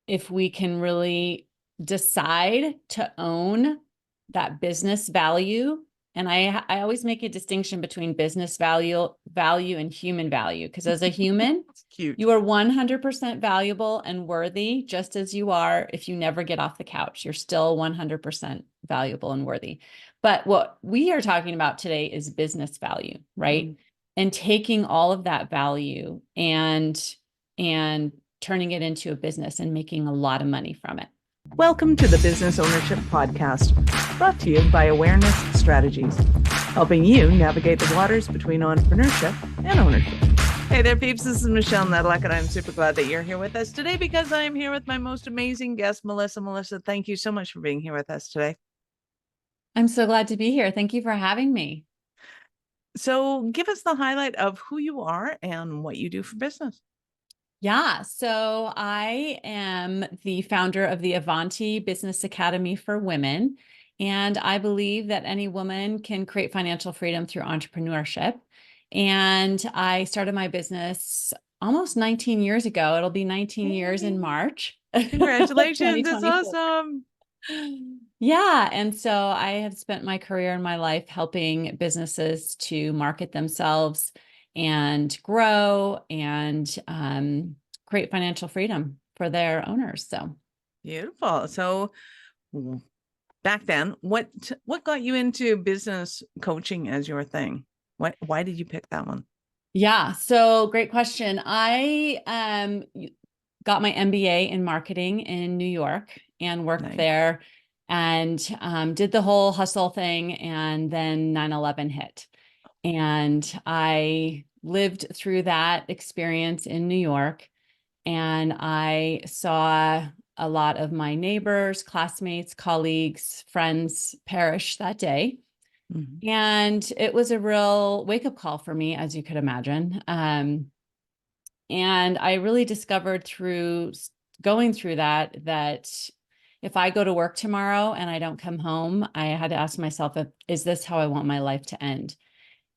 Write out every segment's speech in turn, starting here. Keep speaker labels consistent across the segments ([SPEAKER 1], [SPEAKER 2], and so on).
[SPEAKER 1] if we can really decide to own that business value. And I always make a distinction between business value and human value, because as a human,
[SPEAKER 2] It's cute.
[SPEAKER 1] you are 100% valuable and worthy, just as you are. If you never get off the couch, you're still 100% valuable and worthy. But what we are talking about today is business value, right?
[SPEAKER 2] Mm.
[SPEAKER 1] And taking all of that value and turning it into a business and making a lot of money from it.
[SPEAKER 2] Welcome to the Business Ownership Podcast, brought to you by Awareness Strategies, helping you navigate the waters between entrepreneurship and ownership. Hey there, peeps. This is Michelle Nedlock, and I'm super glad that you're here with us today because I'm here with my most amazing guest, Melissa. Melissa, thank you so much for being here with us today.
[SPEAKER 1] I'm so glad to be here. Thank you for having me.
[SPEAKER 2] So give us the highlight of who you are and what you do for business.
[SPEAKER 1] Yeah, so I am the founder of the Avanti Business Academy for Women, and I believe that any woman can create financial freedom through entrepreneurship. And I started my business almost 19 years ago. It'll be 19 years in March.
[SPEAKER 2] Congratulations. It's awesome.
[SPEAKER 1] Yeah. And so I have spent my career and my life helping businesses to market themselves and grow and create financial freedom for their owners. So
[SPEAKER 2] Beautiful. So back then, what got you into business coaching as your thing? Why did you pick that one?
[SPEAKER 1] yeah, so great question. I got my MBA in marketing in New York and worked there and did the whole hustle thing. And then 9/11 hit. And I lived through that experience in New York. And I saw a lot of my neighbors, classmates, colleagues, friends perish that day.
[SPEAKER 2] Mm-hmm.
[SPEAKER 1] And it was a real wake-up call for me, as you could imagine. And I really discovered through going through that if I go to work tomorrow and I don't come home, I had to ask myself, is this how I want my life to end?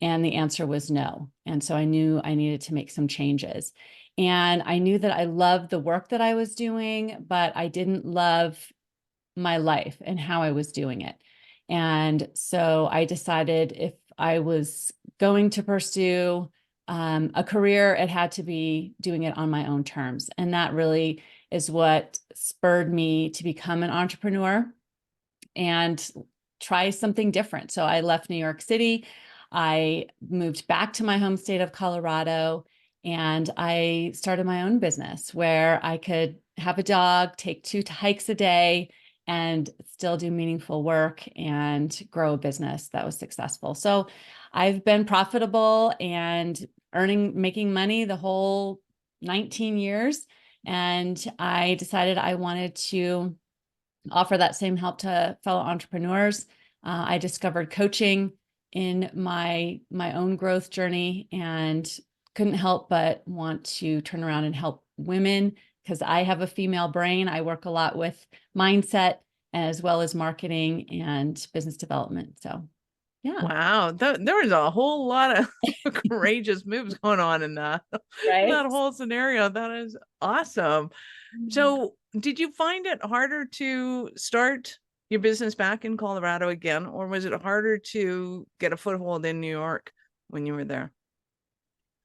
[SPEAKER 1] And the answer was no. And so I knew I needed to make some changes. And I knew that I loved the work that I was doing, but I didn't love my life and how I was doing it. And so I decided if I was going to pursue a career, it had to be doing it on my own terms. And that really is what spurred me to become an entrepreneur and try something different. So I left New York City. I moved back to my home state of Colorado, and I started my own business where I could have a dog, take 2 hikes a day, and still do meaningful work and grow a business that was successful. So I've been profitable and making money the whole 19 years. And I decided I wanted to offer that same help to fellow entrepreneurs. I discovered coaching in my own growth journey and couldn't help but want to turn around and help women because I have a female brain. I work a lot with mindset as well as marketing and business development. So, yeah.
[SPEAKER 2] Wow, there was a whole lot of courageous moves going on in that whole scenario. That is awesome. So, did you find it harder to start your business back in Colorado again, or was it harder to get a foothold in New York when you were there?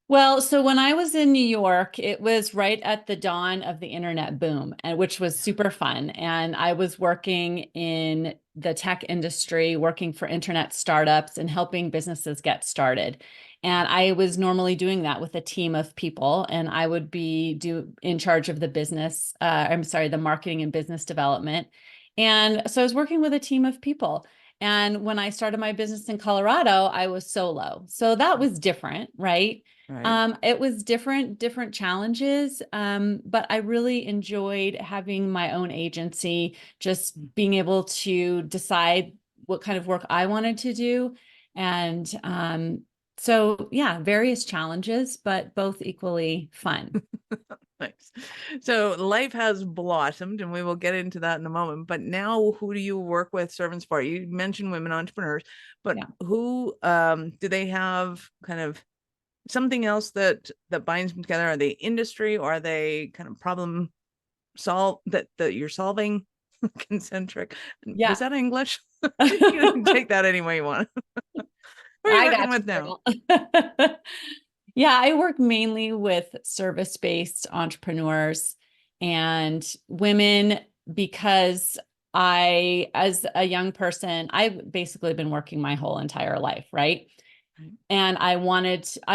[SPEAKER 1] Well, so when I was in New York, it was right at the dawn of the internet boom, and which was super fun. And I was working in the tech industry, working for internet startups and helping businesses get started. And I was normally doing that with a team of people, and I would be in charge of the the marketing and business development. And so I was working with a team of people. And when I started my business in Colorado, I was solo. So that was different, right?
[SPEAKER 2] Right.
[SPEAKER 1] It was different challenges, but I really enjoyed having my own agency, just being able to decide what kind of work I wanted to do. And so, yeah, various challenges, but both equally fun.
[SPEAKER 2] Nice. So life has blossomed, and we will get into that in a moment. But now, who do you work with servants for? You mentioned women entrepreneurs, but who do they have kind of something else that binds them together? Are they industry, or are they kind of problem that you're solving concentric.
[SPEAKER 1] Yeah.
[SPEAKER 2] Was that English? You can take that any way you want. Who are you
[SPEAKER 1] I
[SPEAKER 2] working
[SPEAKER 1] got
[SPEAKER 2] with
[SPEAKER 1] you,
[SPEAKER 2] now?
[SPEAKER 1] girl. Yeah, I work mainly with service-based entrepreneurs and women because as a young person, I've basically been working my whole entire life, right?
[SPEAKER 2] Right.
[SPEAKER 1] And I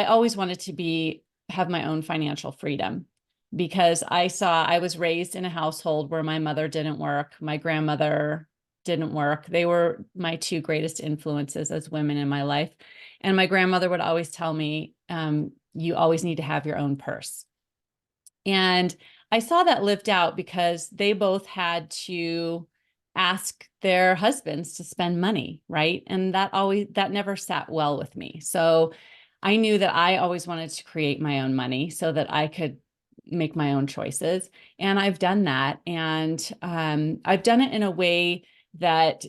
[SPEAKER 1] always wanted to have my own financial freedom because I was raised in a household where my mother didn't work, my grandmother didn't work. They were my two greatest influences as women in my life. And my grandmother would always tell me, you always need to have your own purse. And I saw that lived out because they both had to ask their husbands to spend money, right? And that never sat well with me. So I knew that I always wanted to create my own money so that I could make my own choices. And I've done that. And I've done it in a way that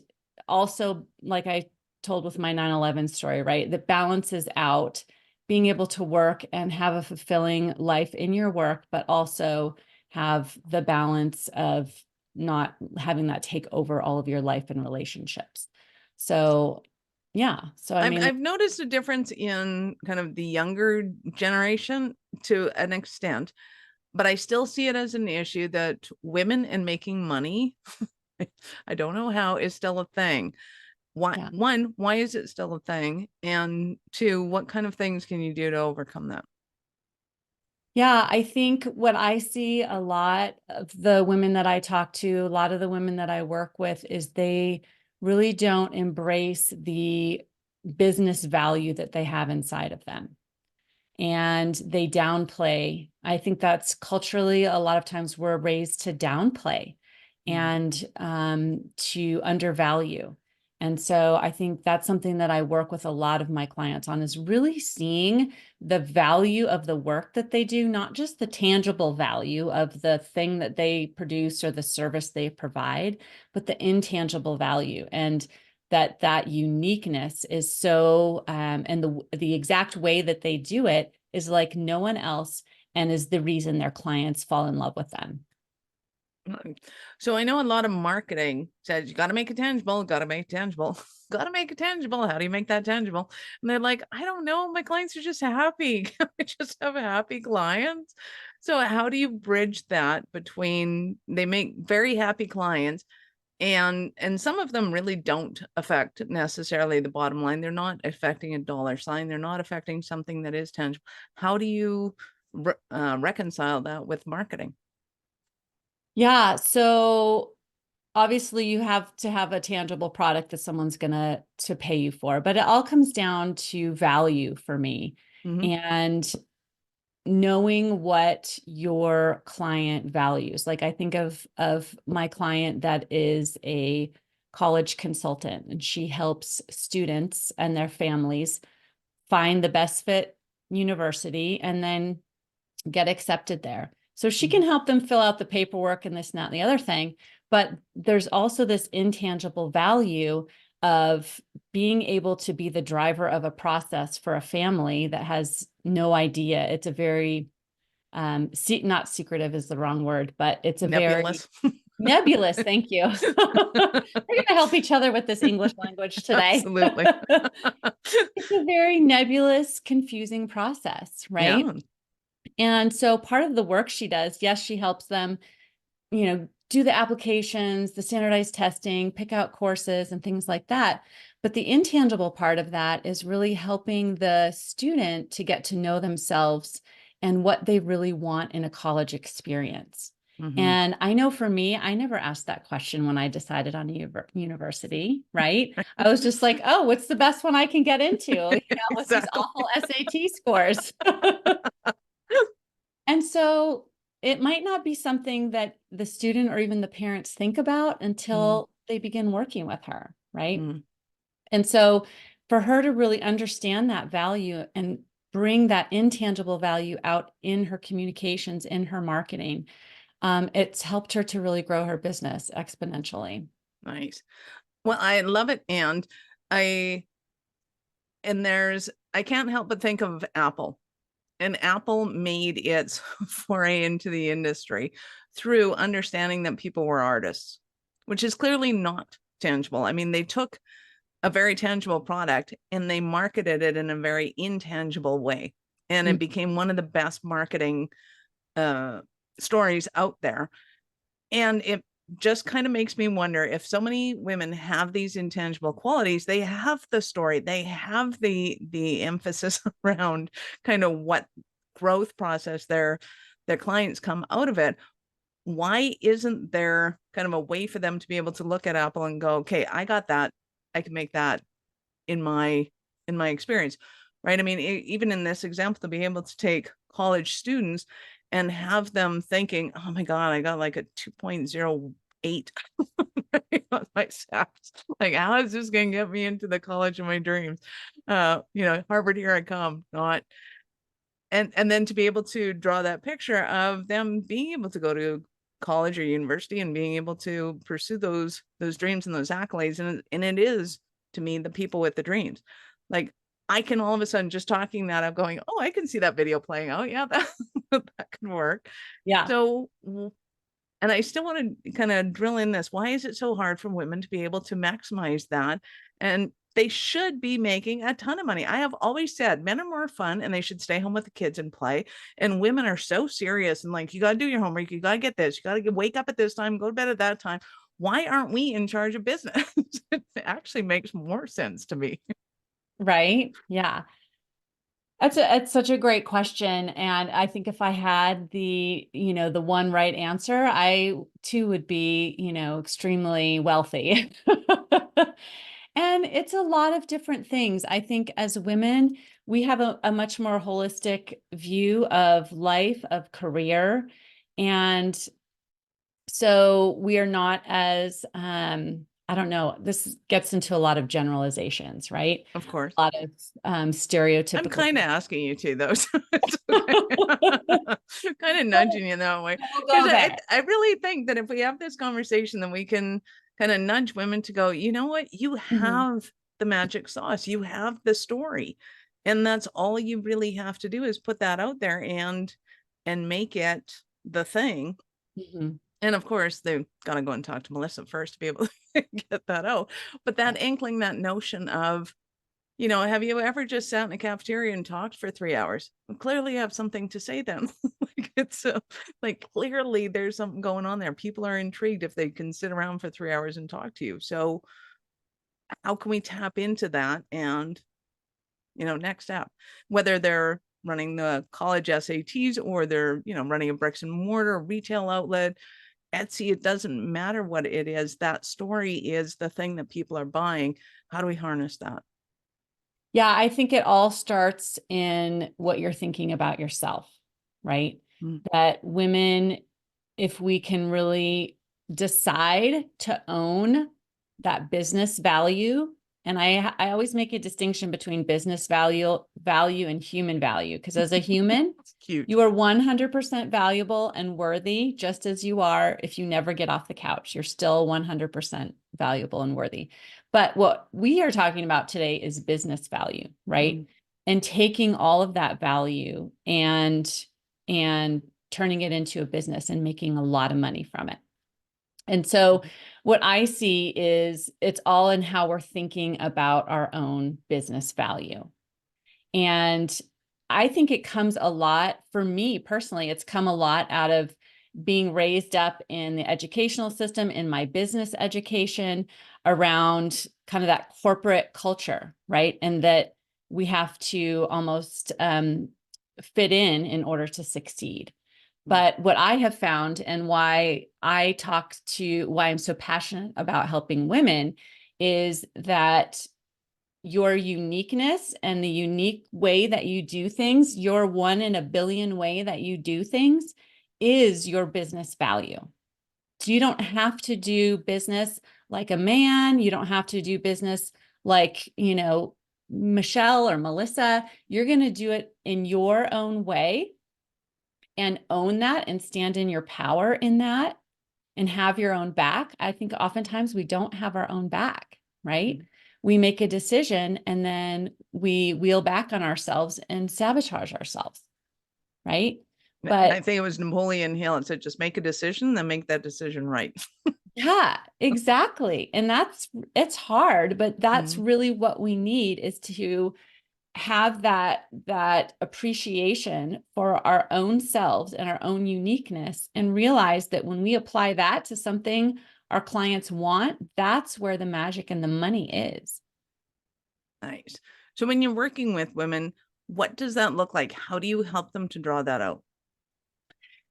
[SPEAKER 1] also, like I told with my 9/11 story, right? That balances out being able to work and have a fulfilling life in your work, but also have the balance of not having that take over all of your life and relationships. So, yeah. So, I mean,
[SPEAKER 2] I've noticed a difference in kind of the younger generation to an extent, but I still see it as an issue that women and making money, I don't know how, is still a thing.
[SPEAKER 1] yeah.
[SPEAKER 2] Why is it still a thing? And two, what kind of things can you do to overcome that?
[SPEAKER 1] Yeah, I think what I see a lot of the women that I talk to, a lot of the women that I work with, is they really don't embrace the business value that they have inside of them. And they downplay. I think that's culturally, a lot of times we're raised to downplay and to undervalue. And so I think that's something that I work with a lot of my clients on, is really seeing the value of the work that they do, not just the tangible value of the thing that they produce or the service they provide, but the intangible value. And that uniqueness is so, and the exact way that they do it is like no one else, and is the reason their clients fall in love with them.
[SPEAKER 2] So I know a lot of marketing says you got to make it tangible, got to make it tangible, got to make it tangible. How do you make that tangible? And they're like, I don't know. My clients are just happy. I just have happy clients. So how do you bridge that between they make very happy clients and some of them really don't affect necessarily the bottom line. They're not affecting a dollar sign. They're not affecting something that is tangible. How do you reconcile that with marketing?
[SPEAKER 1] Yeah. So obviously you have to have a tangible product that someone's gonna to pay you for, but it all comes down to value for me.
[SPEAKER 2] Mhm.
[SPEAKER 1] And knowing what your client values. Like I think of my client that is a college consultant, and she helps students and their families find the best fit university and then get accepted there. So she can help them fill out the paperwork and this, and that, and the other thing. But there's also this intangible value of being able to be the driver of a process for a family that has no idea. It's a very, not secretive is the wrong word, but it's a very
[SPEAKER 2] Nebulous.
[SPEAKER 1] nebulous. Thank you. We're going to help each other with this English language today.
[SPEAKER 2] Absolutely.
[SPEAKER 1] It's a very nebulous, confusing process, right?
[SPEAKER 2] Yeah.
[SPEAKER 1] And so part of the work she does, yes, she helps them, do the applications, the standardized testing, pick out courses and things like that. But the intangible part of that is really helping the student to get to know themselves and what they really want in a college experience.
[SPEAKER 2] Mhm.
[SPEAKER 1] And I know for me, I never asked that question when I decided on a university, right? I was just like, oh, what's the best one I can get into, with these
[SPEAKER 2] Exactly.
[SPEAKER 1] awful SAT scores. And so it might not be something that the student or even the parents think about
[SPEAKER 2] Mm,
[SPEAKER 1] until they begin working with her, right?
[SPEAKER 2] mm.
[SPEAKER 1] And so for her to really understand that value and bring that intangible value out in her communications, in her marketing, it's helped her to really grow her business exponentially.
[SPEAKER 2] Nice. Well, I love it. I can't help but think of Apple And Apple made its foray into the industry through understanding that people were artists, which is clearly not tangible. I mean, they took a very tangible product and they marketed it in a very intangible way. And it became one of the best marketing stories out there. And it just kind of makes me wonder, if so many women have these intangible qualities, they have the story, they have the emphasis around kind of what growth process their clients come out of it. Why isn't there kind of a way for them to be able to look at Apple and go, okay, I got that, I can make that in my experience, right? I mean, even in this example, to be able to take college students and have them thinking, oh my God, I got like a 2.08 on my SATs. Like, how is this going to get me into the college of my dreams? Harvard, here I come, not. And then to be able to draw that picture of them being able to go to college or university and being able to pursue those dreams and those accolades. And it is, to me, the people with the dreams. Like, I can all of a sudden, just talking that, I'm going, oh, I can see that video playing out. Yeah, that can work.
[SPEAKER 1] Yeah.
[SPEAKER 2] So, and I still want to kind of drill in this. Why is it so hard for women to be able to maximize that? And they should be making a ton of money. I have always said men are more fun and they should stay home with the kids and play. And women are so serious and like, you got to do your homework. You got to get this. You got to wake up at this time, go to bed at that time. Why aren't we in charge of business? It actually makes more sense to me.
[SPEAKER 1] Right. Yeah. It's such a great question. And I think if I had the one right answer, I too would be, extremely wealthy. And it's a lot of different things. I think as women, we have a much more holistic view of life, of career. And so we are not as, I don't know, this gets into a lot of generalizations, right?
[SPEAKER 2] Of course.
[SPEAKER 1] A lot of stereotypical.
[SPEAKER 2] I'm kind of asking you to, though. So kind of nudging you that way.
[SPEAKER 1] We'll
[SPEAKER 2] I really think that if we have this conversation, then we can kind of nudge women to go, you know what? You have the magic sauce. You have the story. And that's all you really have to do is put that out there and make it the thing. And of course, they've got to go and talk to Melissa first to be able to get that out. But that inkling, that notion of, have you ever just sat in a cafeteria and talked for 3 hours? Well, clearly you have something to say then. Like, it's like, clearly there's something going on there. People are intrigued if they can sit around for 3 hours and talk to you. So how can we tap into that? And, next step, whether they're running the college SATs or they're, running a bricks and mortar retail outlet, Etsy, it doesn't matter what it is. That story is the thing that people are buying. How do we harness that?
[SPEAKER 1] Yeah, I think it all starts in what you're thinking about yourself, right? That women, if we can really decide to own that business value, and I always make a distinction between business value and human value, because as a human, you are 100% valuable and worthy just as you are. If you never get off the couch, you're still 100% valuable and worthy. But what we are talking about today is business value, right? And taking all of that value and turning it into a business and making a lot of money from it. And so what I see is it's all in how we're thinking about our own business value. And I think it comes a lot, for me personally, it's come a lot out of being raised up in the educational system, in my business education, around kind of that corporate culture, right? And that we have to almost fit in order to succeed. But what I have found, and why I'm so passionate about helping women, is that your uniqueness and the unique way that you do things, your 1 in a billion way that you do things, is your business value. So you don't have to do business like a man. You don't have to do business like, Michelle or Melissa. You're going to do it in your own way and own that and stand in your power in that and have your own back. I think oftentimes we don't have our own back, right? We make a decision and then we wheel back on ourselves and sabotage ourselves. right?
[SPEAKER 2] I
[SPEAKER 1] But
[SPEAKER 2] think it was Napoleon Hill. It said, just make a decision, then make that decision right.
[SPEAKER 1] yeah, exactly. And it's hard, but that's
[SPEAKER 2] Mhm.
[SPEAKER 1] really what we need, is to have that appreciation for our own selves and our own uniqueness, and realize that when we apply that to something our clients want, that's where the magic and the money is.
[SPEAKER 2] Nice. So when you're working with women, what does that look like? How do you help them to draw that out?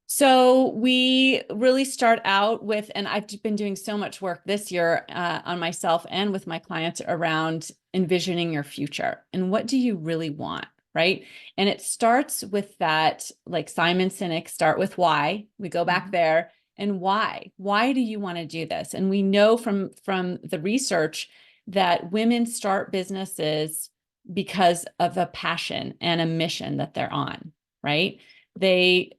[SPEAKER 1] So we really start out with, and I've been doing so much work this year on myself and with my clients around envisioning your future and what do you really want, right? And it starts with that, like Simon Sinek, start with why. We go back there, and why? Why do you want to do this? And we know from the research that women start businesses because of a passion and a mission that they're on, right? They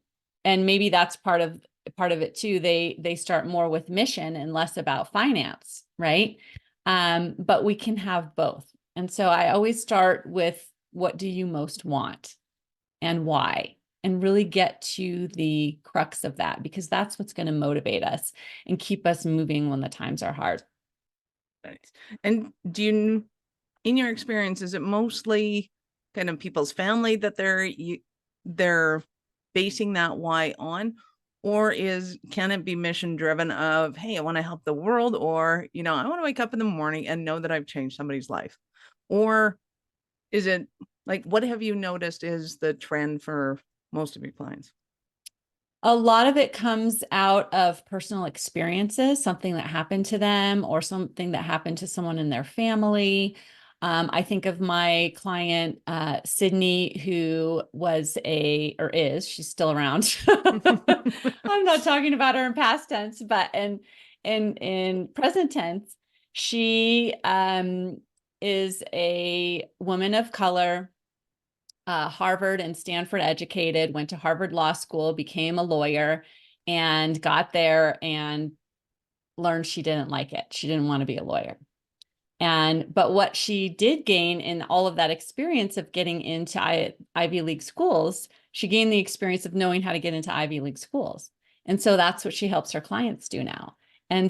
[SPEAKER 1] and maybe that's part of it too. They start more with mission and less about finance, right? But we can have both. And so I always start with, what do you most want and why? And really get to the crux of that, because that's what's going to motivate us and keep us moving when the times are hard.
[SPEAKER 2] Nice. And do you, in your experience, is it mostly kind of people's family that they're basing that why on? Or can it be mission driven of, hey, I want to help the world, or, I want to wake up in the morning and know that I've changed somebody's life? Or is it like, what have you noticed is the trend for most of your clients?
[SPEAKER 1] A lot of it comes out of personal experiences, something that happened to them or something that happened to someone in their family. I think of my client, Sydney, who she's still around. I'm not talking about her in past tense, but in present tense, she is a woman of color, Harvard and Stanford educated, went to Harvard Law School, became a lawyer, and got there and learned she didn't like it. She didn't want to be a lawyer. But what she did gain in all of that experience of getting into Ivy League schools, she gained the experience of knowing how to get into Ivy League schools. And so that's what she helps her clients do now. And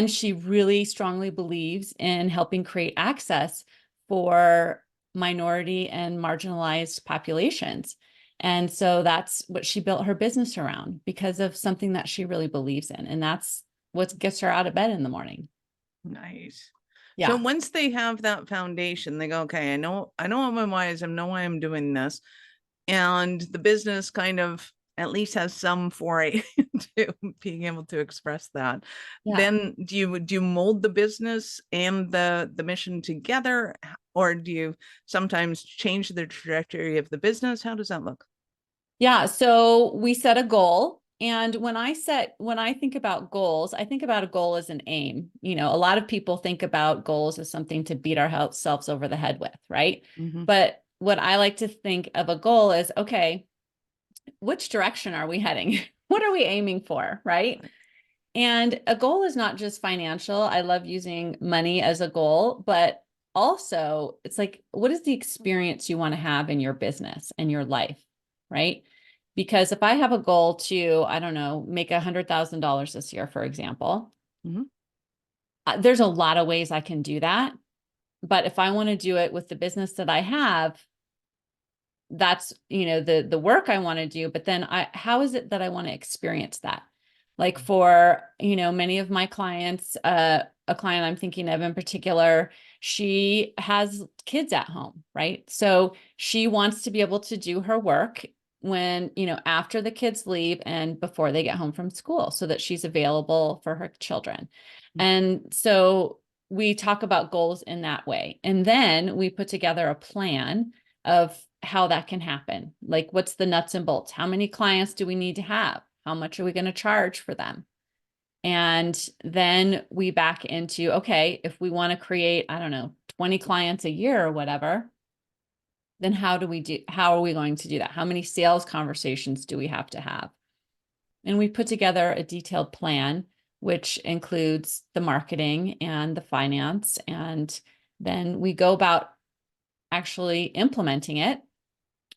[SPEAKER 1] she really strongly believes in helping create access for minority and marginalized populations. And so that's what she built her business around, because of something that she really believes in. And that's what gets her out of bed in the morning.
[SPEAKER 2] Nice. So
[SPEAKER 1] Yeah.
[SPEAKER 2] once they have that foundation, they go, okay, I know what my why is, I know why I'm doing this. And the business kind of at least has some foray to being able to express that.
[SPEAKER 1] Yeah.
[SPEAKER 2] Then do you mold the business and the mission together, or do you sometimes change the trajectory of the business? How does that look?
[SPEAKER 1] Yeah. So we set a goal. And when I think about goals, I think about a goal as an aim. A lot of people think about goals as something to beat ourselves over the head with, right?
[SPEAKER 2] Mhm.
[SPEAKER 1] But what I like to think of a goal is, okay, which direction are we heading? What are we aiming for, right? And a goal is not just financial. I love using money as a goal, but also it's like, what is the experience you want to have in your business and your life, right? Because if I have a goal to, I don't know, make $100,000 this year, for example,
[SPEAKER 2] Mhm.
[SPEAKER 1] there's a lot of ways I can do that. But if I want to do it with the business that I have, that's, the work I want to do, but then how is it that I want to experience that? Like for, many of my clients, a client I'm thinking of in particular, she has kids at home, right? So she wants to be able to do her work when, after the kids leave and before they get home from school, so that she's available for her children. And so we talk about goals in that way. And then we put together a plan of how that can happen. Like, what's the nuts and bolts? How many clients do we need to have? How much are we going to charge for them? And then we back into, okay, if we want to create, I don't know, 20 clients a year or whatever, then how are we going to do that? How many sales conversations do we have to have? And we put together a detailed plan, which includes the marketing and the finance. And then we go about actually implementing it.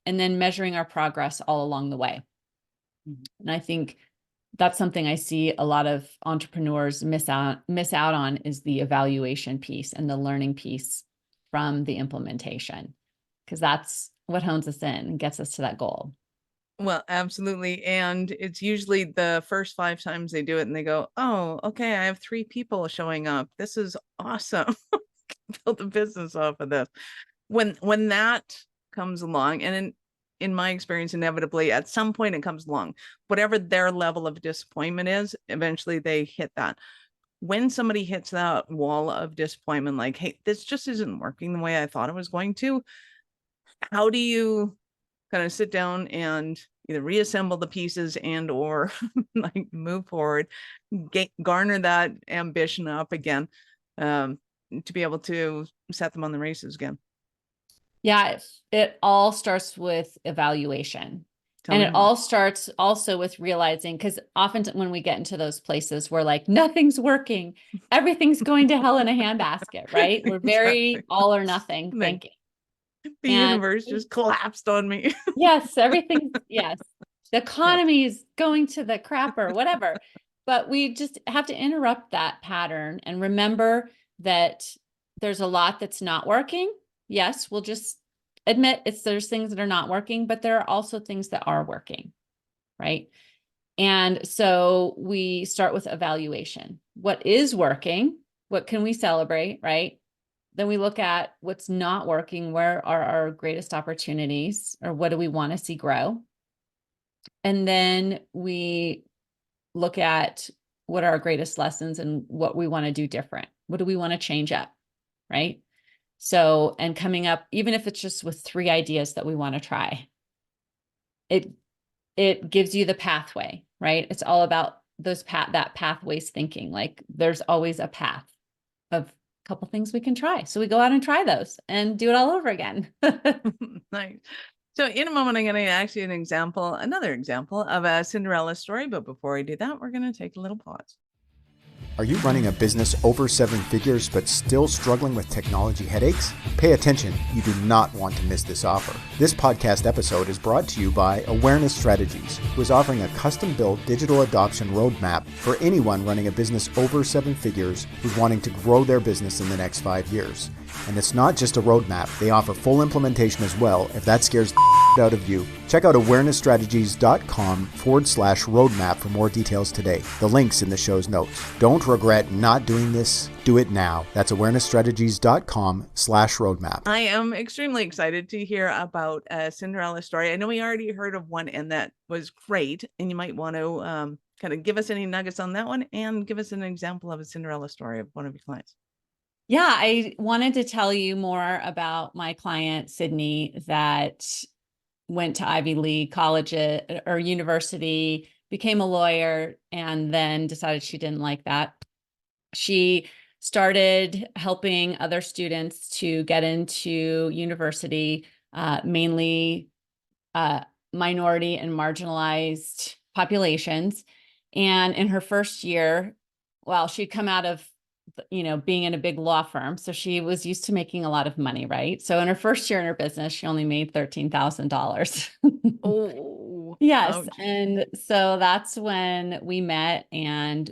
[SPEAKER 1] and then measuring our progress all along the way. And I think that's something I see a lot of entrepreneurs miss out on, is the evaluation piece and the learning piece from the implementation, because that's what hones us in and gets us to that goal.
[SPEAKER 2] Well, absolutely. And it's usually the first 5 times they do it and they go, oh, okay, I have 3 people showing up. This is awesome. Build a business off of this. When that comes along, and in my experience, inevitably at some point it comes along, whatever their level of disappointment is, eventually they hit that. When somebody hits that wall of disappointment, like, hey, this just isn't working the way I thought it was going to, how do you kind of sit down and either reassemble the pieces and or like move forward, garner that ambition up again, to be able to set them on the races again?
[SPEAKER 1] Yeah, it all starts with evaluation. And it
[SPEAKER 2] More.
[SPEAKER 1] all starts also with realizing, because often when we get into those places, we're like, nothing's working. Everything's going to hell in a handbasket, right? We're very
[SPEAKER 2] Exactly.
[SPEAKER 1] all or nothing
[SPEAKER 2] Like,
[SPEAKER 1] thinking.
[SPEAKER 2] the
[SPEAKER 1] And
[SPEAKER 2] universe just collapsed on me.
[SPEAKER 1] yes, yes. The economy is going to the crapper, whatever. But we just have to interrupt that pattern and remember that there's a lot that's not working. Yes, we'll just admit there's things that are not working, but there are also things that are working, right? And so we start with evaluation. What is working? What can we celebrate, right? Then we look at what's not working. Where are our greatest opportunities, or what do we want to see grow? And then we look at what are our greatest lessons and what we want to do different. What do we want to change up, right? So, and coming up, even if it's just with 3 ideas that we want to try, it gives you the pathway, right? It's all about that pathways thinking. Like there's always a path of a couple things we can try. So we go out and try those and do it all over again.
[SPEAKER 2] Nice. So in a moment, I'm going to ask you another example of a Cinderella story. But before I do that, we're going to take a little pause.
[SPEAKER 3] Are you running a business over 7 figures but still struggling with technology headaches? Pay attention, you do not want to miss this offer. This podcast episode is brought to you by Awareness Strategies, who is offering a custom-built digital adoption roadmap for anyone running a business over 7 figures who's wanting to grow their business in the next 5 years. And it's not just a roadmap, they offer full implementation as well if that scares the out of you. Check out awarenessstrategies.com/roadmap for more details today. The link's in the show's notes. Don't regret not doing this. Do it now. That's awarenessstrategies.com/roadmap.
[SPEAKER 2] I am extremely excited to hear about a Cinderella story. I know we already heard of one and that was great. And you might want to kind of give us any nuggets on that one and give us an example of a Cinderella story of one of your clients.
[SPEAKER 1] Yeah, I wanted to tell you more about my client, Sydney, that went to Ivy League college or university, became a lawyer, and then decided she didn't like that. She started helping other students to get into university, mainly minority and marginalized populations. And in her first year, well, she'd come out of being in a big law firm. So she was used to making a lot of money, right? So in her first year in her business, she only made $13,000.
[SPEAKER 2] Oh,
[SPEAKER 1] yes.
[SPEAKER 2] ouch.
[SPEAKER 1] And so that's when we met and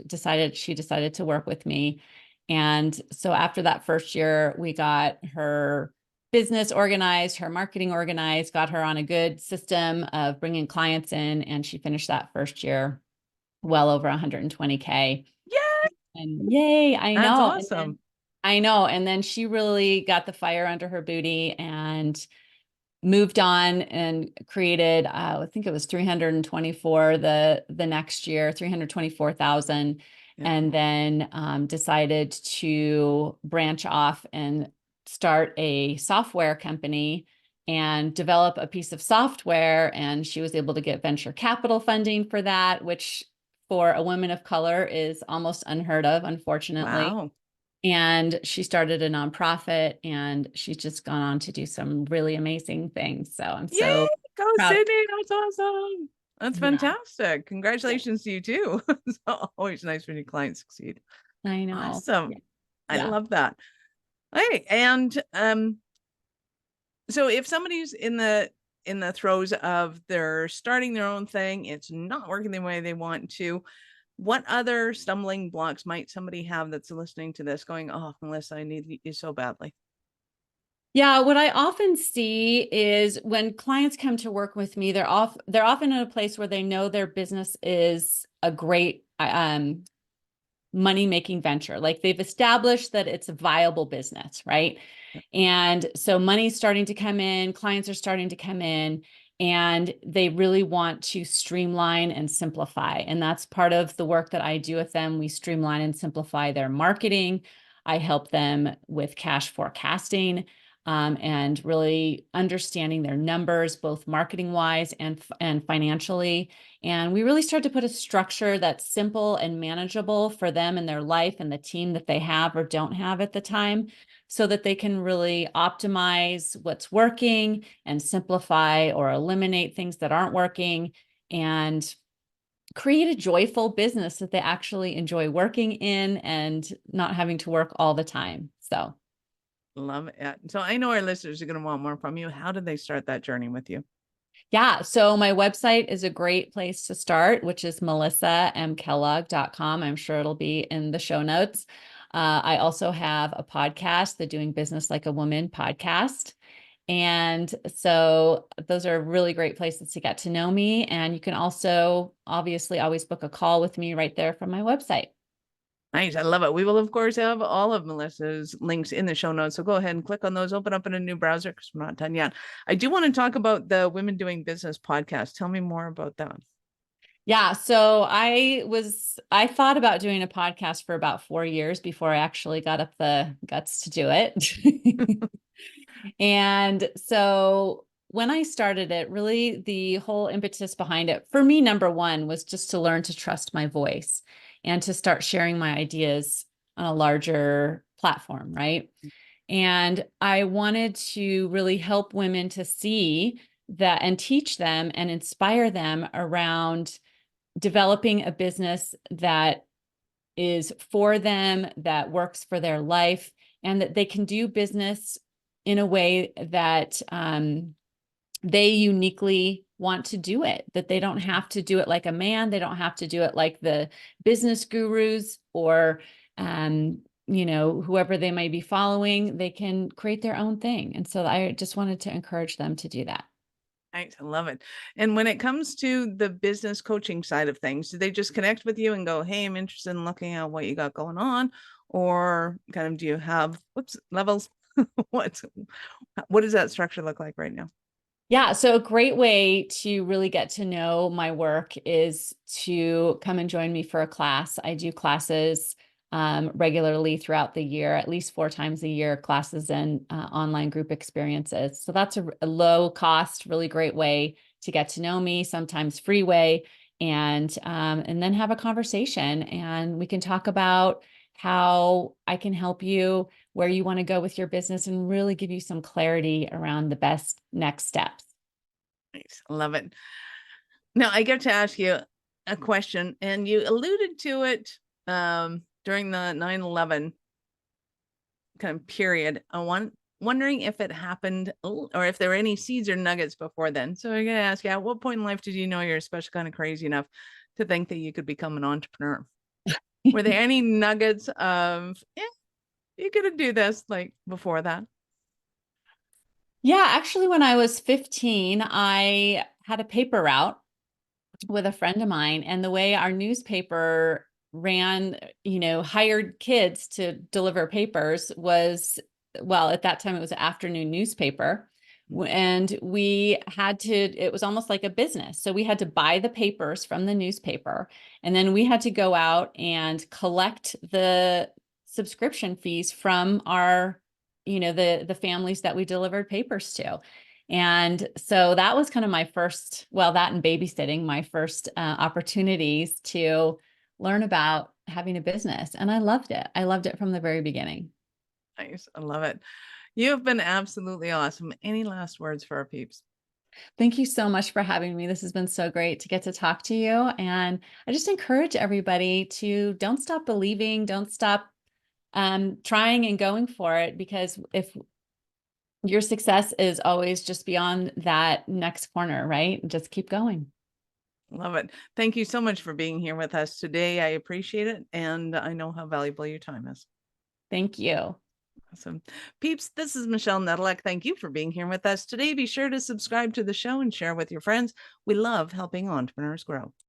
[SPEAKER 1] she decided to work with me. And so after that first year, we got her business organized, her marketing organized, got her on a good system of bringing clients in. And she finished that first year well over 120K.
[SPEAKER 2] Yay!
[SPEAKER 1] And yay, I know.
[SPEAKER 2] That's awesome.
[SPEAKER 1] I know. And then she really got the fire under her booty and moved on and created, I think it was 324 the next year, 324,000.
[SPEAKER 2] Yeah.
[SPEAKER 1] And then decided to branch off and start a software company and develop a piece of software. And she was able to get venture capital funding for that, which for a woman of color is almost unheard of, unfortunately.
[SPEAKER 2] Wow.
[SPEAKER 1] And she started a nonprofit, and she's just gone on to do some really amazing things. So I'm so
[SPEAKER 2] Go
[SPEAKER 1] proud.
[SPEAKER 2] Sydney. That's awesome. That's fantastic. Congratulations to you too. It's always nice when your clients succeed.
[SPEAKER 1] I know.
[SPEAKER 2] Awesome.
[SPEAKER 1] Yeah.
[SPEAKER 2] I love that. Hey, and so if somebody's in the in the throes of they're starting their own thing. It's not working the way they want to. What other stumbling blocks might somebody have that's listening to this going, oh, Melissa, I need you so badly?
[SPEAKER 1] Yeah, what I often see is when clients come to work with me, they're often in a place where they know their business is a great money-making venture. Like they've established that it's a viable business, right? And so money's starting to come in, clients are starting to come in, and they really want to streamline and simplify. And that's part of the work that I do with them. We streamline and simplify their marketing. I help them with cash forecasting, and really understanding their numbers, both marketing wise and financially. And we really start to put a structure that's simple and manageable for them and their life and the team that they have or don't have at the time, so that they can really optimize what's working and simplify or eliminate things that aren't working, and create a joyful business that they actually enjoy working in and not having to work all the time. So
[SPEAKER 2] Love it. So I know our listeners are going to want more from you. How did they start that journey with you?
[SPEAKER 1] yeah, so my website is a great place to start, which is melissamkellogg.com. I'm sure it'll be in the show notes. I also have a podcast, the Doing Business Like a Woman podcast. And so those are really great places to get to know me. And you can also obviously always book a call with me right there from my website.
[SPEAKER 2] Nice. I love it. We will, of course, have all of Melissa's links in the show notes. So go ahead and click on those, open up in a new browser because we're not done yet. I do want to talk about the Women Doing Business podcast. Tell me more about that.
[SPEAKER 1] Yeah, so I thought about doing a podcast for about 4 years before I actually got up the guts to do it. And so when I started it, really the whole impetus behind it for me, number one, was just to learn to trust my voice and to start sharing my ideas on a larger platform, right? And I wanted to really help women to see that and teach them and inspire them around developing a business that is for them, that works for their life, and that they can do business in a way that they uniquely want to do it, that they don't have to do it like a man. They don't have to do it like the business gurus or, whoever they may be following. They can create their own thing. And so I just wanted to encourage them to do that.
[SPEAKER 2] Nice. I love it. And when it comes to the business coaching side of things, do they just connect with you and go, hey, I'm interested in looking at what you got going on? Or kind of do you have levels? what does that structure look like right now?
[SPEAKER 1] Yeah, so a great way to really get to know my work is to come and join me for a class. I do classes regularly throughout the year, at least 4 times a year, classes and online group experiences. So that's a low cost, really great way to get to know me, sometimes free way, and then have a conversation. And we can talk about how I can help you, where you want to go with your business, and really give you some clarity around the best next steps.
[SPEAKER 2] Nice. I love it. Now I get to ask you a question, and you alluded to it during the 9/11 kind of period. Wondering if it happened or if there were any seeds or nuggets before then. So I'm going to ask you, at what point in life did you know you're especially kind of crazy enough to think that you could become an entrepreneur? Were there any nuggets of, yeah, you could do this like before that?
[SPEAKER 1] Yeah, actually, when I was 15, I had a paper route with a friend of mine, and the way our newspaper ran, hired kids to deliver papers was, well, at that time it was an afternoon newspaper. And it was almost like a business. So we had to buy the papers from the newspaper, and then we had to go out and collect the subscription fees from our, the families that we delivered papers to. And so that was kind of my first, well, that and babysitting, my first opportunities to learn about having a business. And I loved it. I loved it from the very beginning.
[SPEAKER 2] Nice. I love it. You have been absolutely awesome. Any last words for our peeps?
[SPEAKER 1] Thank you so much for having me. This has been so great to get to talk to you. And I just encourage everybody to don't stop believing, don't stop trying and going for it, because if Your success is always just beyond that next corner, right? Just keep going.
[SPEAKER 2] Love it. Thank you so much for being here with us today. I appreciate it. And I know how valuable your time is.
[SPEAKER 1] Thank you.
[SPEAKER 2] Awesome. Peeps, this is Michelle Nedelec. Thank you for being here with us today. Be sure to subscribe to the show and share with your friends. We love helping entrepreneurs grow.